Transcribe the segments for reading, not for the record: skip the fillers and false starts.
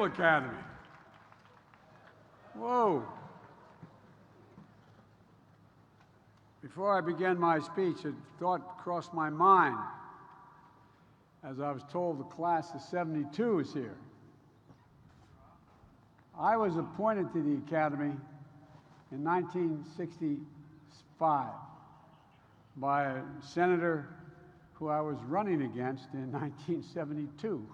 Naval Academy. Whoa. Before I began my speech, a thought crossed my mind as I was told the class of '72 is here. I was appointed to the Academy in 1965 by a senator who I was running against in 1972.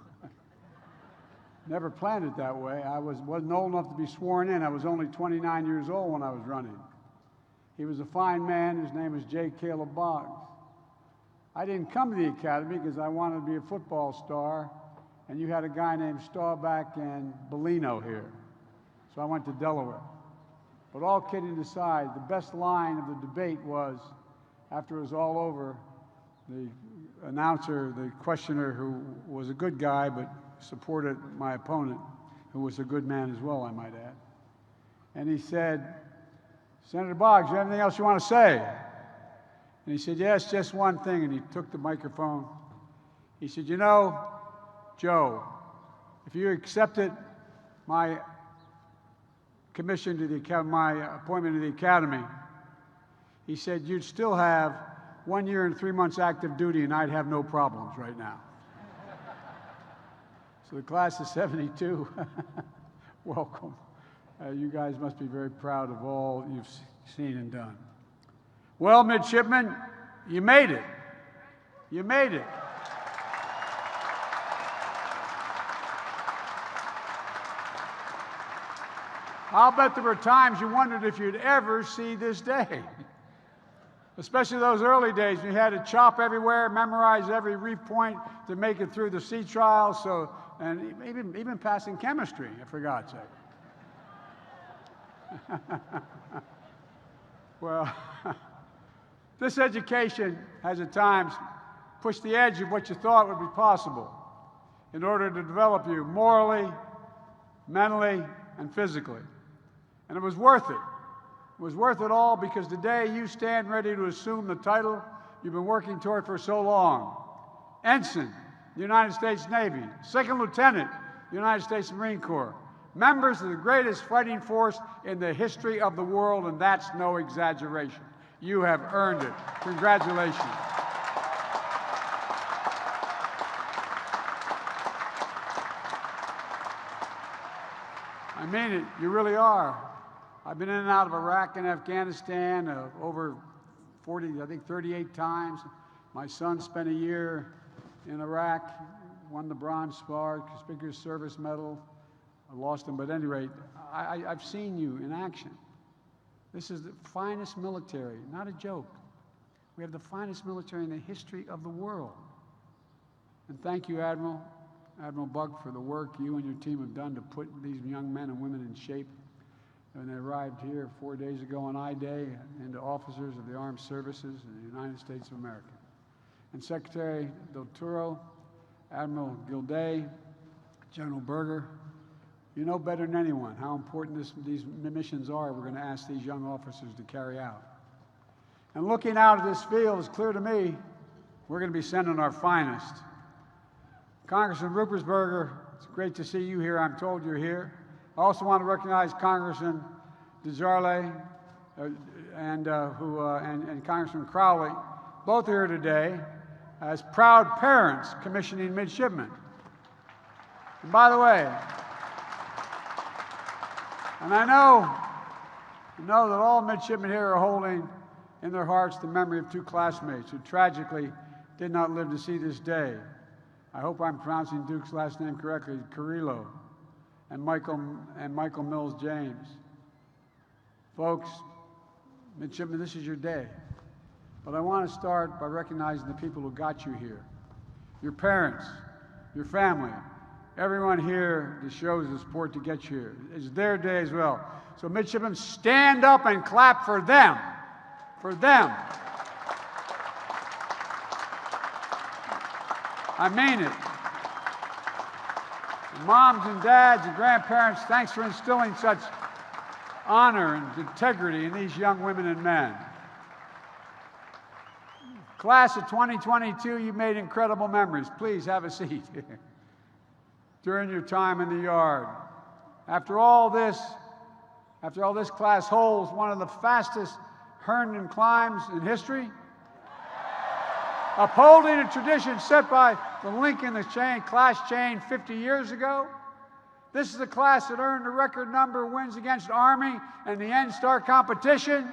Never planned it that way. I wasn't old enough to be sworn in. I was only 29 years old when I was running. He was a fine man. His name was J. Caleb Boggs. I didn't come to the Academy because I wanted to be a football star, and you had a guy named Staubach and Bellino here. So I went to Delaware. But all kidding aside, the best line of the debate was, after it was all over, the announcer, the questioner, who was a good guy but supported my opponent, who was a good man as well, I might add. And he said, "Senator Boggs, you have anything else you want to say?" And he said, "Yes, just one thing." And he took the microphone. He said, "You know, Joe, if you accepted my commission to the my appointment to the Academy," he said, "you'd still have 1 year and 3 months active duty, and I'd have no problems right now." So the class of '72, welcome. You guys must be very proud of all you've seen and done. Well, midshipmen, you made it. You made it. I'll bet there were times you wondered if you'd ever see this day. Especially those early days, you had to chop everywhere, memorize every reef point to make it through the sea trial, and even passing chemistry, for God's sake. Well, this education has at times pushed the edge of what you thought would be possible in order to develop you morally, mentally, and physically. And it was worth it. It was worth it all because today you stand ready to assume the title you've been working toward for so long. Ensign, United States Navy. Second Lieutenant, United States Marine Corps. Members of the greatest fighting force in the history of the world, and that's no exaggeration. You have earned it. Congratulations. I mean it. You really are. I've been in and out of Iraq and Afghanistan over 38 times. My son spent a year in Iraq, won the Bronze Star, Conspicuous Service Medal. I lost him, but at any rate, I've seen you in action. This is the finest military, not a joke. We have the finest military in the history of the world. And thank you, Admiral Bug, for the work you and your team have done to put these young men and women in shape. When they arrived here 4 days ago on I-Day into officers of the Armed Services in the United States of America. And Secretary Del Toro, Admiral Gilday, General Berger, you know better than anyone how important these missions are we're going to ask these young officers to carry out. And looking out at this field, it's clear to me we're going to be sending our finest. Congressman Ruppersberger, it's great to see you here. I'm told you're here. I also want to recognize Congressman DeJarle and Congressman Crowley, both here today as proud parents commissioning midshipmen. And by the way, and I know that all midshipmen here are holding in their hearts the memory of two classmates who tragically did not live to see this day. I hope I'm pronouncing Duke's last name correctly, Carrillo and Michael Mills James. Folks, midshipmen, this is your day. But I want to start by recognizing the people who got you here. Your parents, your family, everyone here that shows the support to get you here. It's their day as well. So midshipmen, stand up and clap for them. For them. I mean it. Moms and dads and grandparents, thanks for instilling such honor and integrity in these young women and men. Class of 2022, you've made incredible memories. Please have a seat. during your time in the Yard. After all this class holds one of the fastest Herndon climbs in history, upholding a tradition set by the link in the class chain 50 years ago. This is a class that earned a record number of wins against Army in the N-Star competition.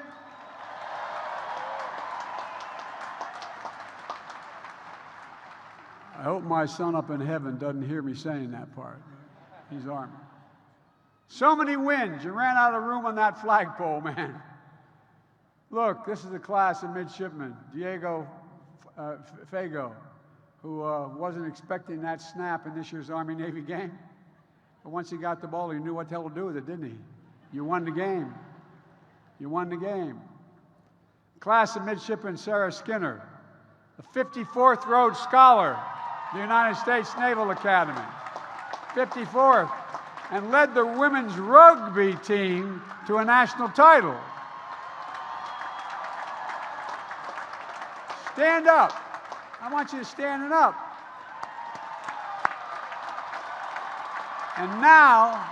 I hope my son up in heaven doesn't hear me saying that part. He's Army. So many wins. You ran out of room on that flagpole, man. Look, this is a class of midshipmen. Diego Fago, who wasn't expecting that snap in this year's Army-Navy game. But once he got the ball, he knew what the hell to do with it, didn't he? You won the game. You won the game. Class of midshipmen Sarah Skinner, the 54th Rhodes Scholar, the United States Naval Academy. 54th, and led the women's rugby team to a national title. Stand up. I want you to stand up. And now,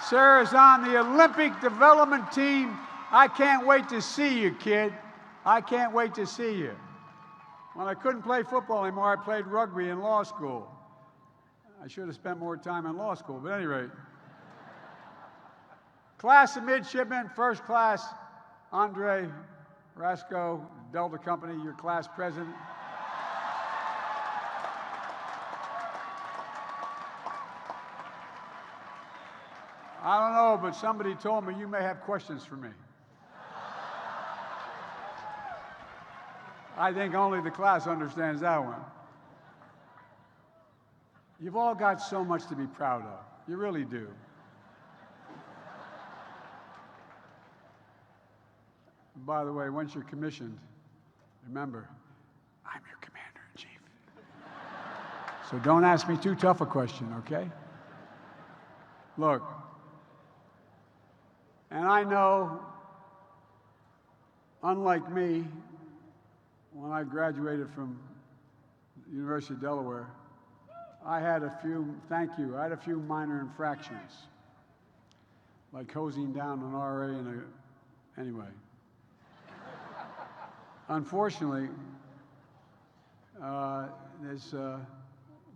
Sarah's on the Olympic development team. I can't wait to see you, kid. I can't wait to see you. When I couldn't play football anymore, I played rugby in law school. I should have spent more time in law school, but at any rate. Class of midshipmen, first class, Andre Rasco, Delta Company, your class president. I don't know, but somebody told me you may have questions for me. I think only the class understands that one. You've all got so much to be proud of. You really do. By the way, once you're commissioned, remember, I'm your commander-in-chief. So don't ask me too tough a question, okay? Look, and I know, unlike me, when I graduated from the University of Delaware, I had a few, thank you, I had a few minor infractions, like hosing down an RA and anyway. Unfortunately,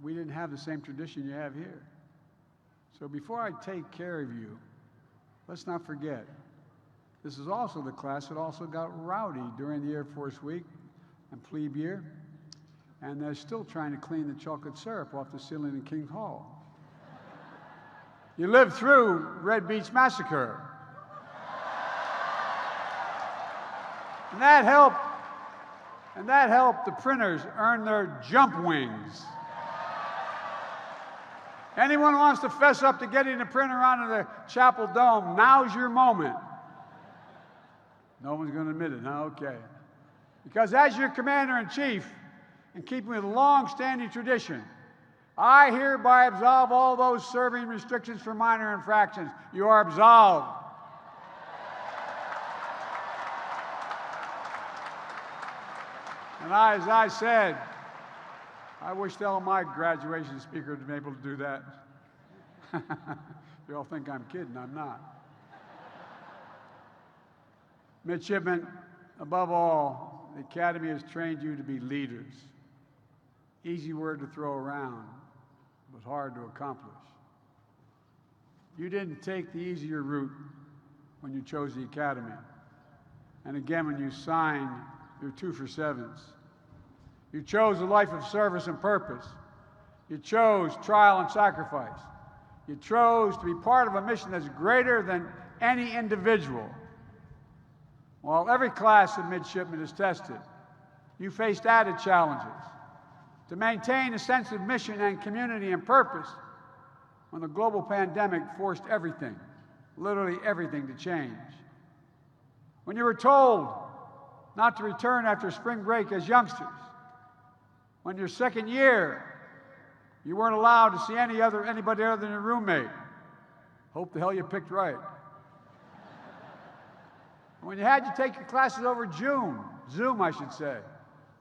we didn't have the same tradition you have here. So before I take care of you, let's not forget, this is also the class that also got rowdy during the Air Force Week and plebe year, and they're still trying to clean the chocolate syrup off the ceiling in King Hall. You lived through Red Beach Massacre. And that helped the printers earn their jump wings. Anyone who wants to fess up to getting the printer onto the Chapel Dome, now's your moment. No one's going to admit it, huh? Okay. Because as your commander-in-chief, in keeping with a long-standing tradition, I hereby absolve all those serving restrictions for minor infractions. You are absolved. And as I said, I wish all my graduation speakers had been able to do that. You all think I'm kidding, I'm not. Midshipmen, above all, the Academy has trained you to be leaders. Easy word to throw around, but hard to accomplish. You didn't take the easier route when you chose the Academy. And again, when you signed your 2 for 7s. You chose a life of service and purpose. You chose trial and sacrifice. You chose to be part of a mission that's greater than any individual. While every class of midshipmen is tested, you faced added challenges to maintain a sense of mission and community and purpose when the global pandemic forced everything, literally everything, to change. When you were told not to return after spring break as youngsters, when your second year, you weren't allowed to see anybody other than your roommate. Hope the hell you picked right. When you had to take your classes over Zoom, I should say,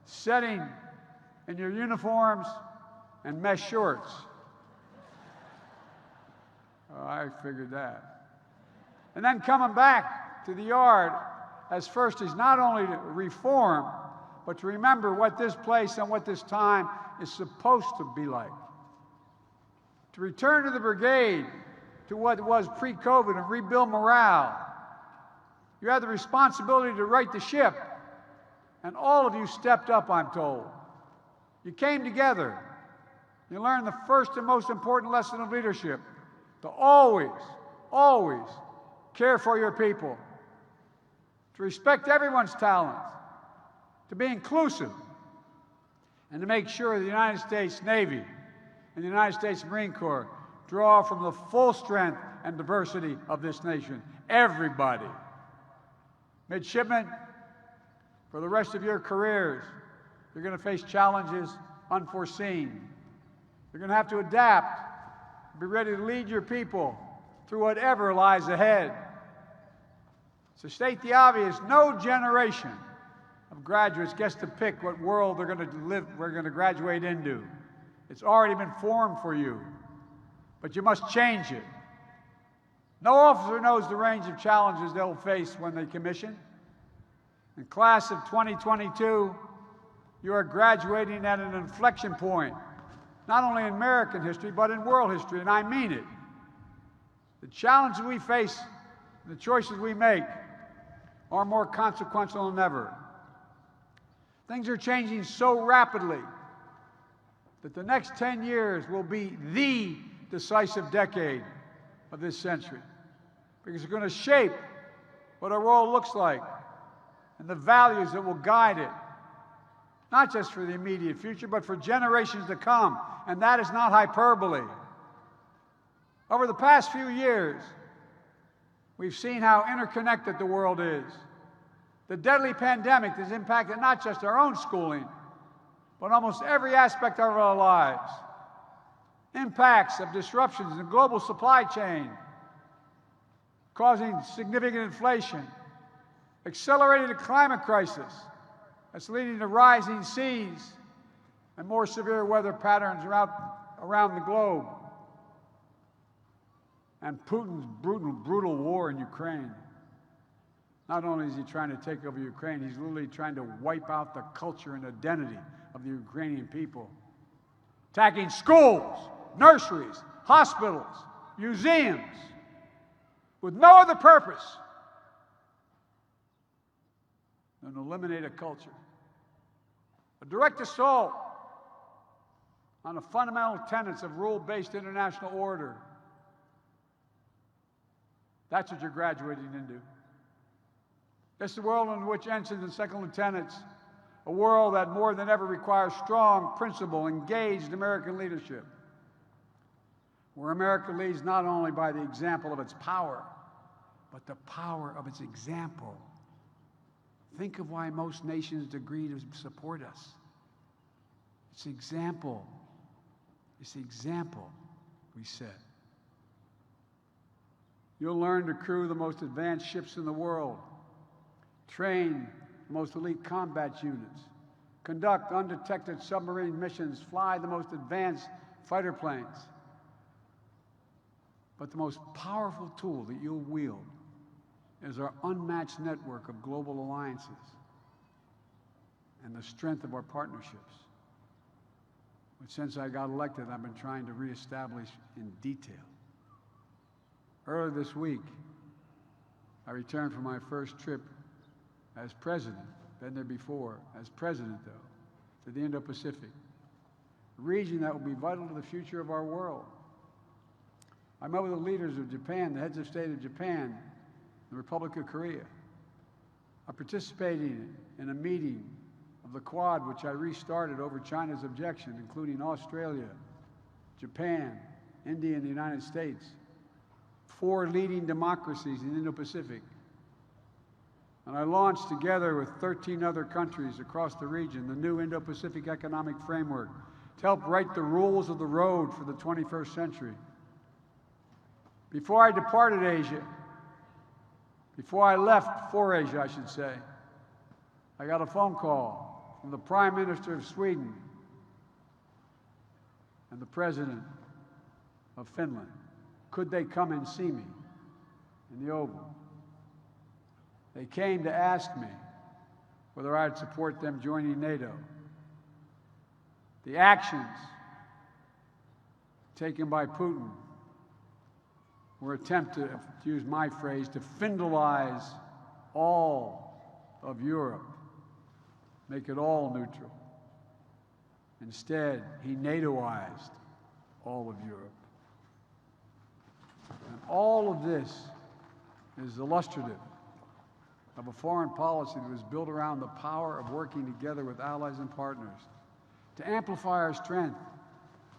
sitting in your uniforms and mesh shorts. I figured that. And then coming back to the yard as first is not only to reform, but to remember what this place and what this time is supposed to be like. To return to the brigade to what it was pre-COVID and rebuild morale. You had the responsibility to right the ship, and all of you stepped up, I'm told. You came together. You learned the first and most important lesson of leadership, to always, always care for your people, to respect everyone's talents, to be inclusive, and to make sure the United States Navy and the United States Marine Corps draw from the full strength and diversity of this nation. Everybody. Midshipmen, for the rest of your careers, you're going to face challenges unforeseen. You're going to have to adapt, be ready to lead your people through whatever lies ahead. To state the obvious, no generation of graduates gets to pick what world we're going to graduate into. It's already been formed for you, but you must change it. No officer knows the range of challenges they'll face when they commission. In class of 2022, you are graduating at an inflection point, not only in American history, but in world history, and I mean it. The challenges we face, the choices we make, are more consequential than ever. Things are changing so rapidly that the next 10 years will be the decisive decade of this century, because it's going to shape what our world looks like and the values that will guide it, not just for the immediate future, but for generations to come, and that is not hyperbole. Over the past few years, we've seen how interconnected the world is. The deadly pandemic has impacted not just our own schooling, but almost every aspect of our lives. Impacts of disruptions in the global supply chain, causing significant inflation, accelerating the climate crisis that's leading to rising seas and more severe weather patterns around the globe, and Putin's brutal war in Ukraine. Not only is he trying to take over Ukraine, he's literally trying to wipe out the culture and identity of the Ukrainian people. Attacking schools, nurseries, hospitals, museums, with no other purpose than to eliminate a culture. A direct assault on the fundamental tenets of rule-based international order. That's what you're graduating into. It's the world in which ensigns and second lieutenants, a world that more than ever requires strong, principled, engaged American leadership, where America leads not only by the example of its power, but the power of its example. Think of why most nations agree to support us. It's the example. It's the example we set. You'll learn to crew the most advanced ships in the world, train the most elite combat units, conduct undetected submarine missions, fly the most advanced fighter planes. But the most powerful tool that you'll wield is our unmatched network of global alliances and the strength of our partnerships, which since I got elected, I've been trying to reestablish in detail. Earlier this week, I returned from my first trip as president, been there before, as president though, to the Indo-Pacific, a region that will be vital to the future of our world. I met with the leaders of Japan, the heads of state of Japan, the Republic of Korea. I participated in a meeting of the Quad, which I restarted over China's objection, including Australia, Japan, India, and the United States, 4 leading democracies in the Indo-Pacific. And I launched, together with 13 other countries across the region, the new Indo-Pacific Economic Framework to help write the rules of the road for the 21st century. Before I departed Asia, before I left for Asia, I should say, I got a phone call from the Prime Minister of Sweden and the President of Finland, could they come and see me in the Oval? They came to ask me whether I'd support them joining NATO. The actions taken by Putin were an attempt to use my phrase, to Findelize all of Europe, make it all neutral. Instead, he NATOized all of Europe. And all of this is illustrative of a foreign policy that was built around the power of working together with allies and partners to amplify our strength,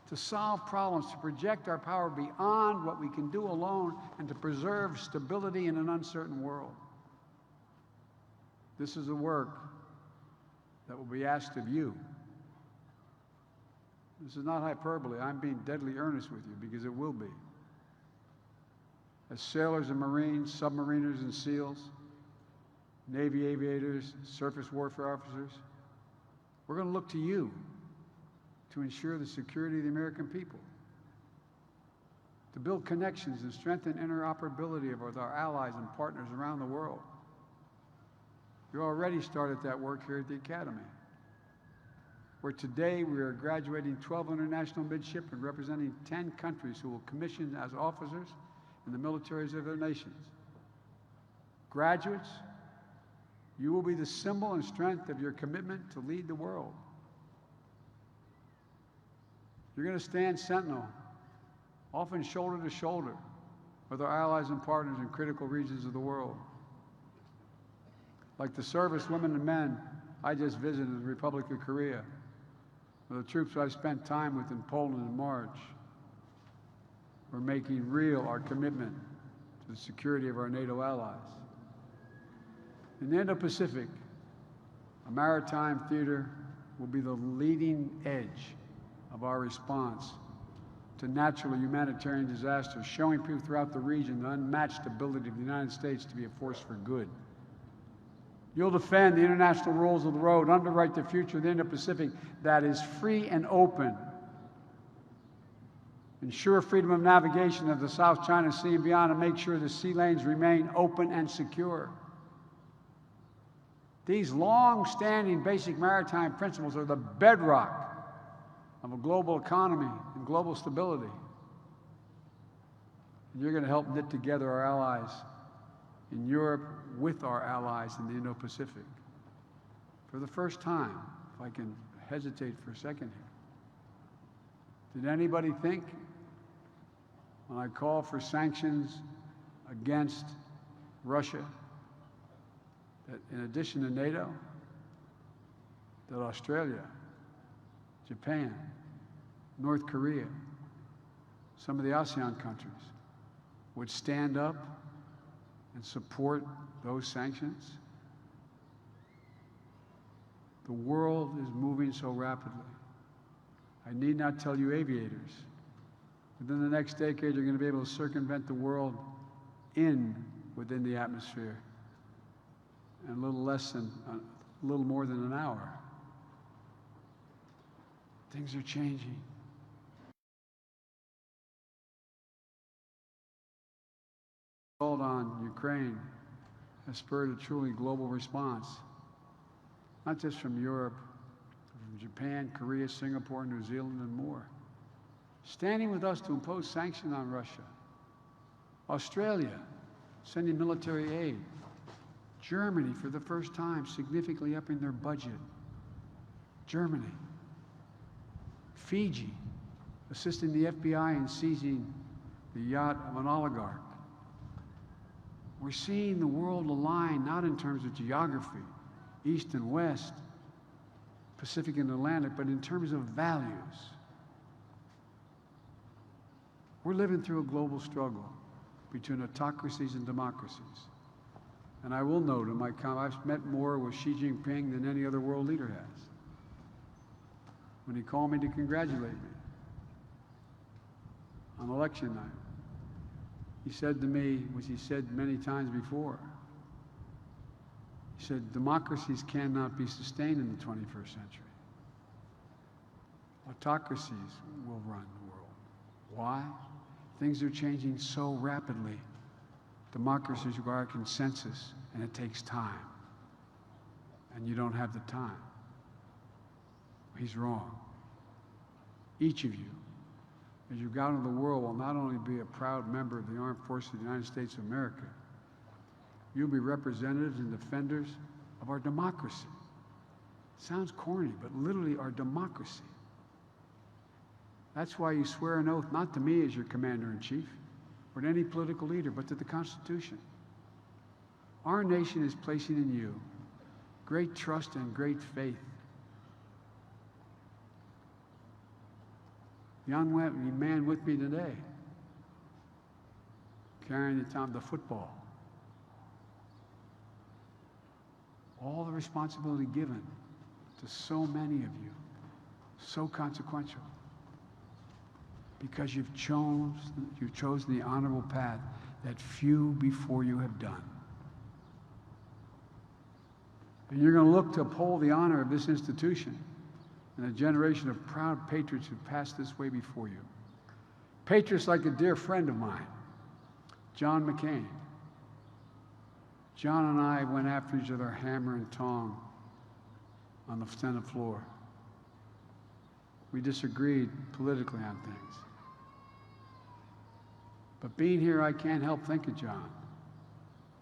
to solve problems, to project our power beyond what we can do alone, and to preserve stability in an uncertain world. This is the work that will be asked of you. This is not hyperbole. I'm being deadly earnest with you because it will be. As sailors and Marines, submariners and SEALs, Navy aviators, surface warfare officers, we're going to look to you to ensure the security of the American people, to build connections and strengthen interoperability with our allies and partners around the world. You already started that work here at the Academy, where today we are graduating 12 international midshipmen representing 10 countries who will commission as officers in the militaries of their nations. Graduates, you will be the symbol and strength of your commitment to lead the world. You're going to stand sentinel, often shoulder to shoulder, with our allies and partners in critical regions of the world. Like the service women and men I just visited in the Republic of Korea, or the troops I've spent time with in Poland in March. We're making real our commitment to the security of our NATO allies. In the Indo-Pacific, a maritime theater will be the leading edge of our response to natural or humanitarian disasters, showing people throughout the region the unmatched ability of the United States to be a force for good. You'll defend the international rules of the road, underwrite the future of the Indo-Pacific that is free and open, ensure freedom of navigation of the South China Sea and beyond, and make sure the sea lanes remain open and secure. These long-standing basic maritime principles are the bedrock of a global economy and global stability. And you're going to help knit together our allies in Europe with our allies in the Indo-Pacific. For the first time, if I can hesitate for a second here, did anybody think when I called for sanctions against Russia that in addition to NATO, that Australia, Japan, North Korea, some of the ASEAN countries would stand up and support those sanctions? The world is moving so rapidly. I need not tell you aviators. Within the next decade, you're going to be able to circumvent the world within the atmosphere in a little more than an hour. Things are changing. Called on Ukraine has spurred a truly global response, not just from Europe, but from Japan, Korea, Singapore, New Zealand, and more. Standing with us to impose sanctions on Russia. Australia, sending military aid. Germany, for the first time, significantly upping their budget. Germany. Fiji, assisting the FBI in seizing the yacht of an oligarch. We're seeing the world align not in terms of geography, east and west, Pacific and Atlantic, but in terms of values. We're living through a global struggle between autocracies and democracies. And I will note in my comment, I've met more with Xi Jinping than any other world leader has. When he called me to congratulate me on election night, he said to me, which he said many times before, he said, democracies cannot be sustained in the 21st century. Autocracies will run the world. Why? Things are changing so rapidly. Democracies require consensus, and it takes time. And you don't have the time. He's wrong. Each of you, as you go out into the world, will not only be a proud member of the Armed Forces of the United States of America, you'll be representatives and defenders of our democracy. Sounds corny, but literally our democracy. That's why you swear an oath not to me as your commander-in-chief or to any political leader, but to the Constitution. Our nation is placing in you great trust and great faith. Young man with me today, carrying the football. All the responsibility given to so many of you, so consequential, because you've chosen the honorable path that few before you have done. And you're going to look to uphold the honor of this institution and a generation of proud patriots who passed this way before you. Patriots like a dear friend of mine, John McCain. John and I went after each other hammer and tong on the Senate floor. We disagreed politically on things. But being here, I can't help think of John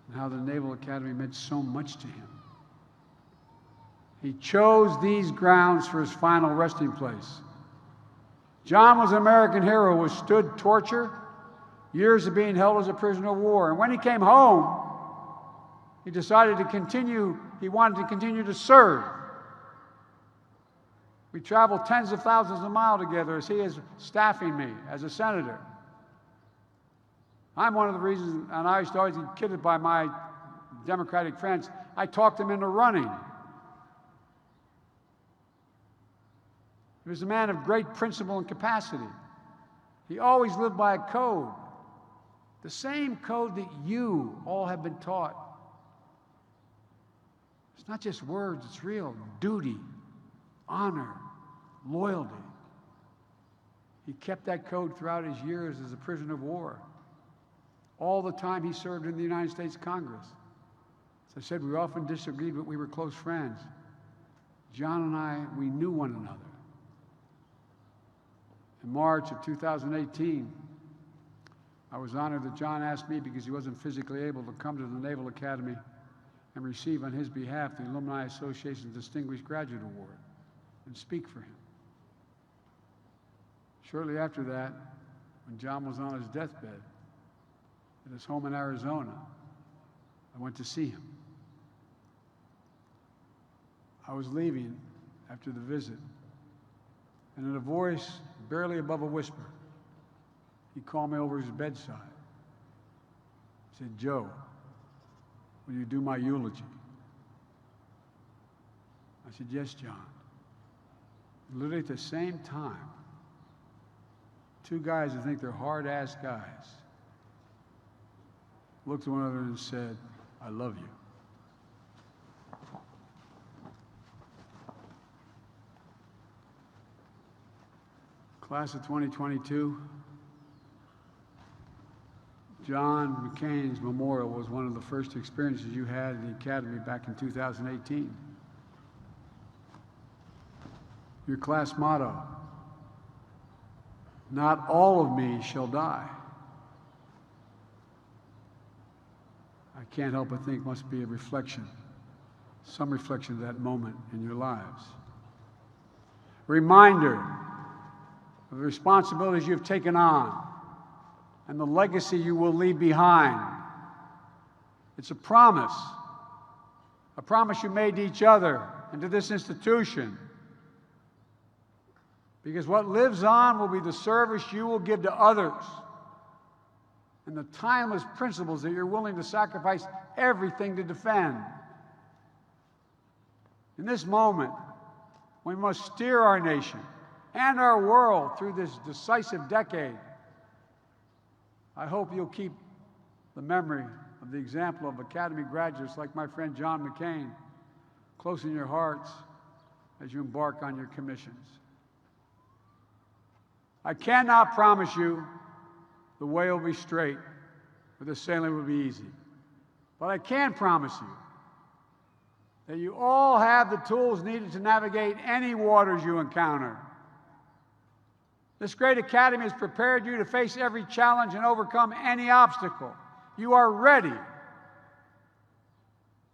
and how the Naval Academy meant so much to him. He chose these grounds for his final resting place. John was an American hero who withstood torture, years of being held as a prisoner of war. And when he came home, he decided to continue, he wanted to continue to serve. We traveled tens of thousands of miles together as he is staffing me as a senator. I'm one of the reasons, and I used to always get kidded by my Democratic friends, I talked him into running. He was a man of great principle and capacity. He always lived by a code, the same code that you all have been taught. It's not just words, it's real. Duty, honor, loyalty. He kept that code throughout his years as a prisoner of war. All the time he served in the United States Congress. As I said, we often disagreed, but we were close friends. John and I, we knew one another. In March of 2018, I was honored that John asked me, because he wasn't physically able, to come to the Naval Academy and receive on his behalf the Alumni Association's Distinguished Graduate Award and speak for him. Shortly after that, when John was on his deathbed at his home in Arizona, I went to see him. I was leaving after the visit, and in a voice barely above a whisper, he called me over his bedside. He said, "Joe, will you do my eulogy?" I said, "Yes, John." Literally at the same time, two guys who think they're hard-ass guys looked at one another and said, "I love you." Class of 2022, John McCain's memorial was one of the first experiences you had in the Academy back in 2018. Your class motto, "Not all of me shall die." I can't help but think must be a reflection, some reflection of that moment in your lives. Reminder of the responsibilities you've taken on and the legacy you will leave behind. It's a promise you made to each other and to this institution. Because what lives on will be the service you will give to others and the timeless principles that you're willing to sacrifice everything to defend. In this moment, we must steer our nation and our world through this decisive decade. I hope you'll keep the memory of the example of Academy graduates like my friend John McCain close in your hearts as you embark on your commissions. I cannot promise you the way will be straight, or the sailing will be easy. But I can promise you that you all have the tools needed to navigate any waters you encounter. This great academy has prepared you to face every challenge and overcome any obstacle. You are ready.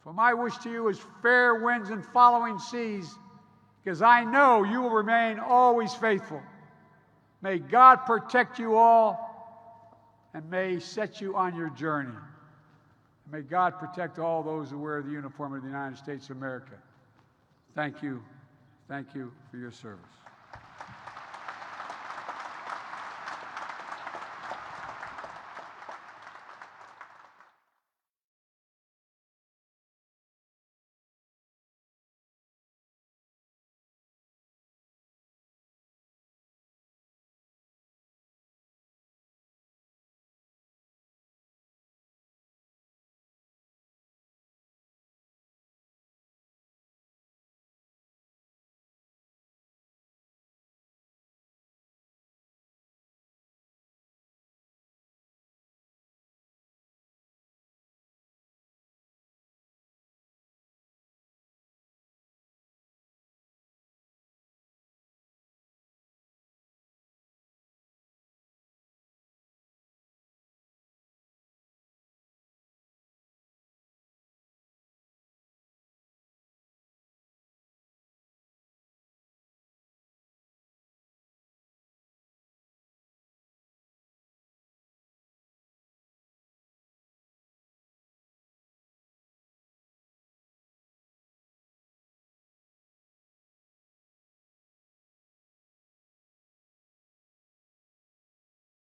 For my wish to you is fair winds and following seas, because I know you will remain always faithful. May God protect you all, and may He set you on your journey. May God protect all those who wear the uniform of the United States of America. Thank you. Thank you for your service.